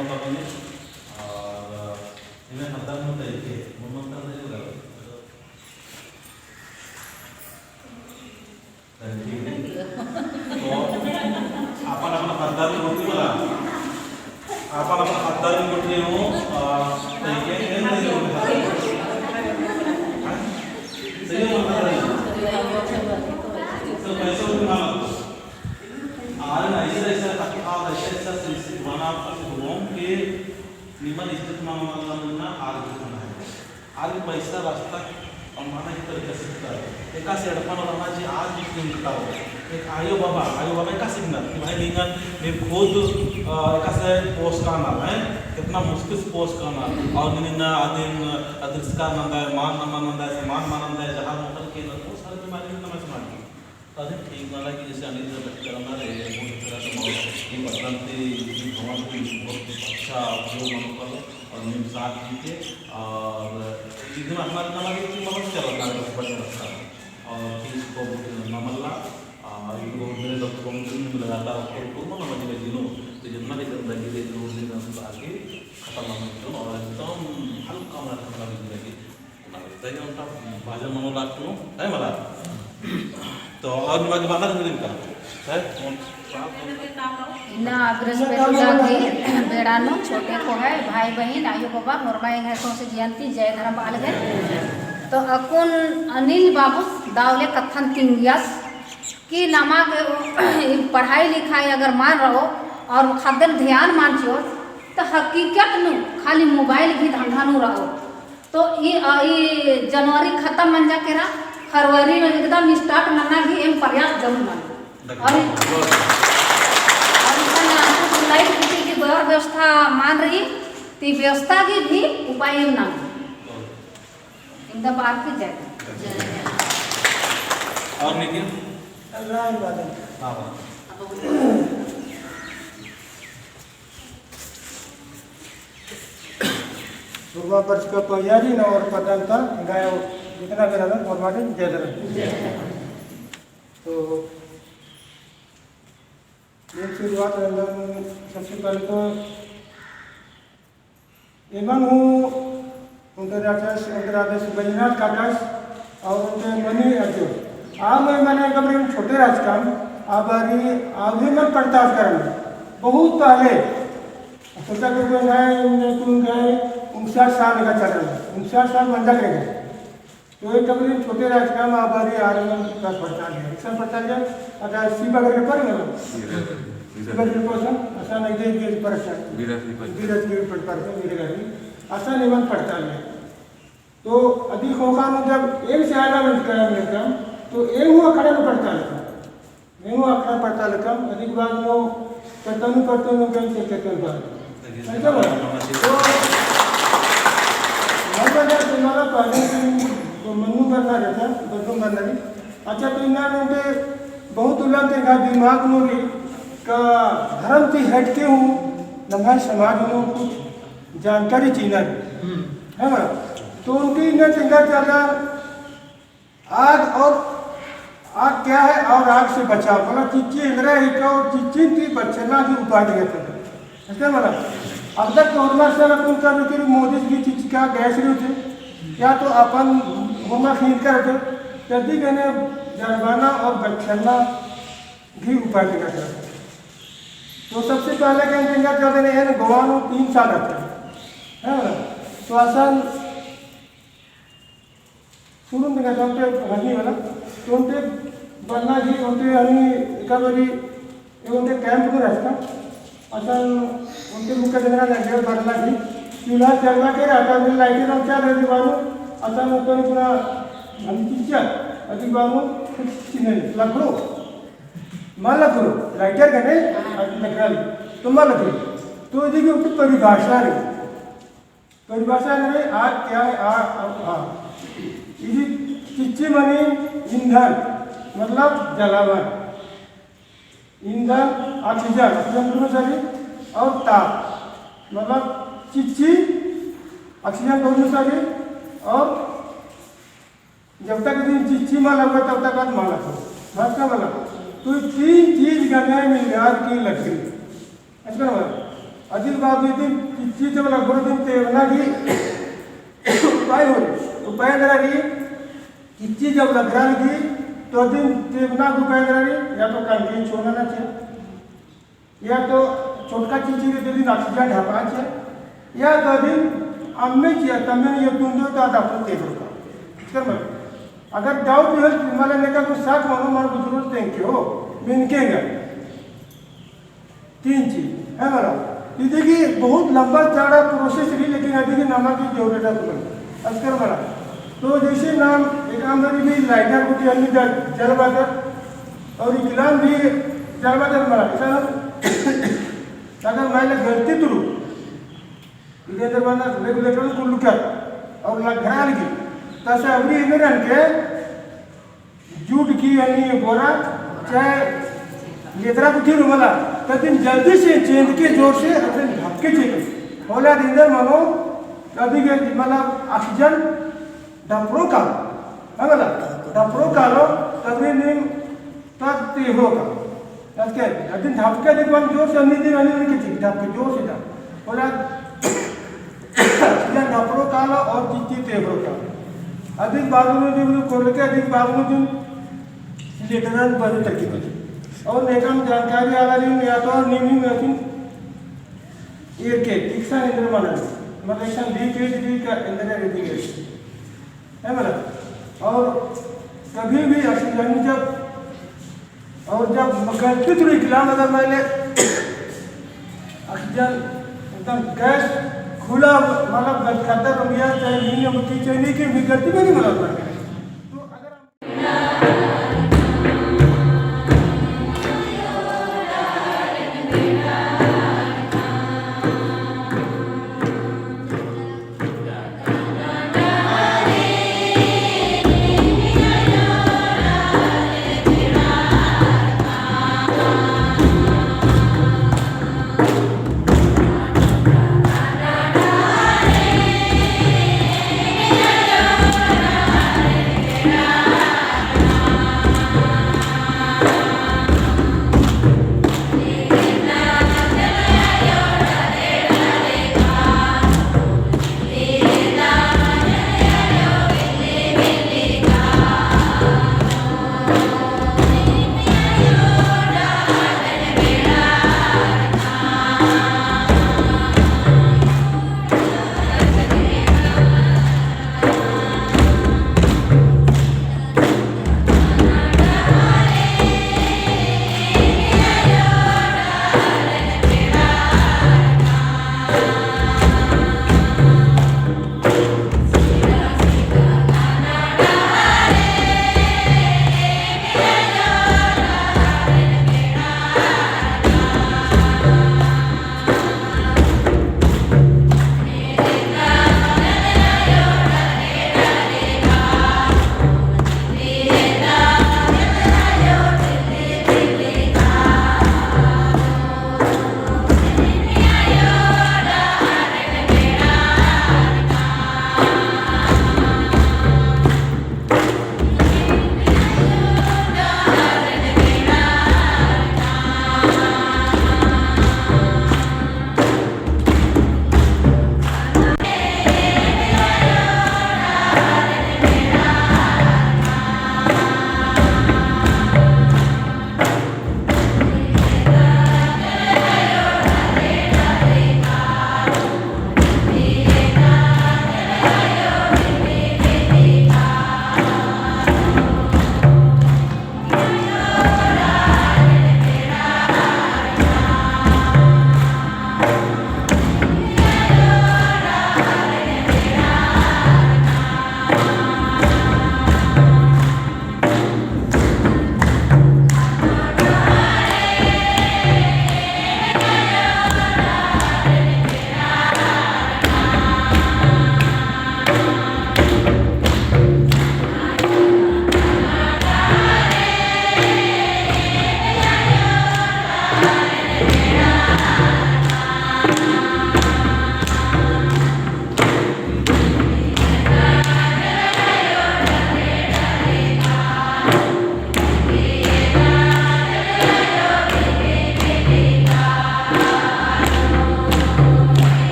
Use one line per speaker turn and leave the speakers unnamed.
बनवता और इन्हें मतदान होता है कि मनोंतर नहीं होगा तो आपण आपण मतदान होती मला आपण आपण मतदान करते हो तरीके नहीं होगा सही तो पैसे उठा आज ऐसा ऐसा सिलसिला बना लोगों के निमन इज्जत मांगना आज पैसा रास्ता माना ही तरीके से एका सेडपान रामाची आज निघता एक आयो बाबा एका सिग्नल कि भाई लिंगन मैं खुद एका से पोस्ट करना है कितना मुश्किल से पोस्ट करना और निन्ना आदिन अधिष्कार नंदा है मान नंदा है सम्मान मानंदा है जहां होटल के वो सारे बीमारी नमस मान तभी ठीक वाला कि जैसे अनिल बच्चे करना रहे वो तरह से ये बदलते भगवान को बहुत अच्छा जो मनोबल और निम साथ कीजिए और इधर हमारे नमाज की बहुत चलता है बच्चा रखता और चीज को नमल्ला इनको मेरे डॉक्टर को मुझे लगाता है और तो नमाज में दिनों तो जितना भी जिंदगी दे दो दिन आगे खत्म होने दो और एकदम हल्का मना खत्म जिंदगी तभी उनका भाजन मनोला क्यों है मला तो और माझी बांधा मिळेल का
ना बृहस्पति बेड़ानो छोटे को है भाई बहन आयु बाबा मोरमाई है कौन से जयंती जय धर्म बाल गए तो अकुन अनिल बाबू दावले कथन तिंगियस कि नमा के पढ़ाई लिखाई अगर मान रहो और खादन ध्यान मान छो तो हकीकत में खाली मोबाइल भी धंधा नु रहो तो ये जनवरी खत्म मन जा के रहा फरवरी में एकदम स्टार्ट नन्ना भी एम पर्याप्त जरूर मान और लाइट बिजली की व्यवस्था मान रही तो व्यवस्था की भी उपाय ना एकदम बात की जाए
और लेकिन
सुबह वर्ष का तैयारी न और पतन था गाय जितना भी रहा और माटे ज्यादा तो ये शुरुआत सबसे पहले तो एवं हूँ उनके आदेश बैजनाथ काटास और उनके मनी अर्जुन आप मैंने कभी छोटे राजकाम आप भी मत पड़ताल करना बहुत पहले सोचा कि गए 59 साल का चल रहा है 59 साल बंदा रहेगा तो एक कभी छोटे राजकाम आभारी आरमन का पड़ताल है रिक्शा पड़ताल है आता सीबा करके पर ना सीबा करके पोसा असा नहीं दे के पर अच्छा बीरज के पड़ताल है मेरे घर में असा नियम पड़ताल है तो अधिक होगा न जब एक से आधा मिनट का मेरे काम तो एक हुआ खड़ा न पड़ताल का मैं हुआ खड़ा पड़ताल का अधिक बार नो करतनु गन से कहते हैं ऐसा तो मैं तुम्हारा पहले तो मनु करना रहता बदलूं करना भी अच्छा तो इन्होंने बहुत उल्लाते का दिमाग नोरी का धर्म से हटके हूँ नम्हा समाज में कुछ जानकारी चीना है ना तो उनकी इन्हें चिंता ज़्यादा आग और आग क्या है और आग से बचाव बोला चिच्ची इंद्रा ही का और चिच्ची की बचना की उपाय देते थे ऐसे बोला अब तक कोरोना से उनका मोदी की चिच्ची का गैस रही थी क्या तो अपन घूमा खींच कर यदि मैंने जानवाना और बचना भी उपाय करता तो सबसे पहले क्या चाहते हैं गोवानो 3 साल है ना तो आसान शुरू में कहता हूँ हनी वाला तो उनके बनना जी उनके हनी रिकवरी उनके कैंप में रहता आसान उनके मुख्य जनरा लगे बनना जी चूल्हा चलना के रहता है लाइटें और क्या रहती बानो आसान होता है पूरा हम पिक्चर अधिक बानो कुछ नहीं लकड़ो मां लकड़ो लाइटर कने लकड़ी तो मां लकड़ी तो जी की उनकी परिभाषा है आग क्या है आग ये चिच्ची मनी ईंधन मतलब जलावन ईंधन ऑक्सीजन सरी और ताप मतलब चिच्ची ऑक्सीजन दोनों सरी और जब तक चिच्ची माँ लगा तब तक माँ लगा बात का मला तो 3 चीज करना है मिलगार की लकड़ी अच्छा ना अजिल बाबू दिन चीज वाला गुरु दिन ते बना की उपाय हो उपाय करा की चीज जब लग रहा की तो दिन ते बना को उपाय करा या तो कंटीन छोड़ना ना चाहिए या तो छोटका चीज के दिन ऑक्सीजन ढापा चाहिए या तो दिन अम्मे चाहिए तमें ये तुम दो तो आधा पुते होगा कर अगर डाउट भी हो तुम्हारे लेकर कुछ साथ मानो मार को जरूरत है क्यों बिनकेगा 3 चीज है मेरा ये देखिए बहुत लंबा चौड़ा प्रोसेस रही लेकिन अभी की नामा की जरूरत है तुम्हें अस्कर बना तो जैसे नाम एक आमदनी भी लाइटर को अन्य जलवादर और इकलाम भी जलवादर बना ऐसा अगर मैं गलती तुरु इधर इधर बना रेगुलेटर को लुका और लग घरा लगी तसे अभी इधर के जूट की अन्य बोरा चाहे लेतरा कुछ रुमाला तदिन जल्दी से चेंज के जोर से अपने धक्के चाहिए होला दिन मानो कभी के मतलब ऑक्सीजन डप्रो का है वाला डप्रो का लो तभी निम तक ते होगा तब के दिन धक्के दिन बन जोर से नहीं दिन नहीं के धक्के जोर से होला ऑक्सीजन डप्रो का लो और चित्ती ते होगा अधिक बालू में दिन कोल के अधिक बालू में दिन लेटरल बने तक की और नेकम जानकारी आ रही या तो निमी में फिर ये के दीक्षा इंद्र माना मतलब लीकेज भी का इंद्र रहती है मतलब और कभी भी ऑक्सीजन जब और जब गलती थोड़ी खिला मतलब मैंने ऑक्सीजन एकदम गैस खुला मतलब खतर हो गया चाहे नहीं होती चाहिए कि गलती में नहीं मतलब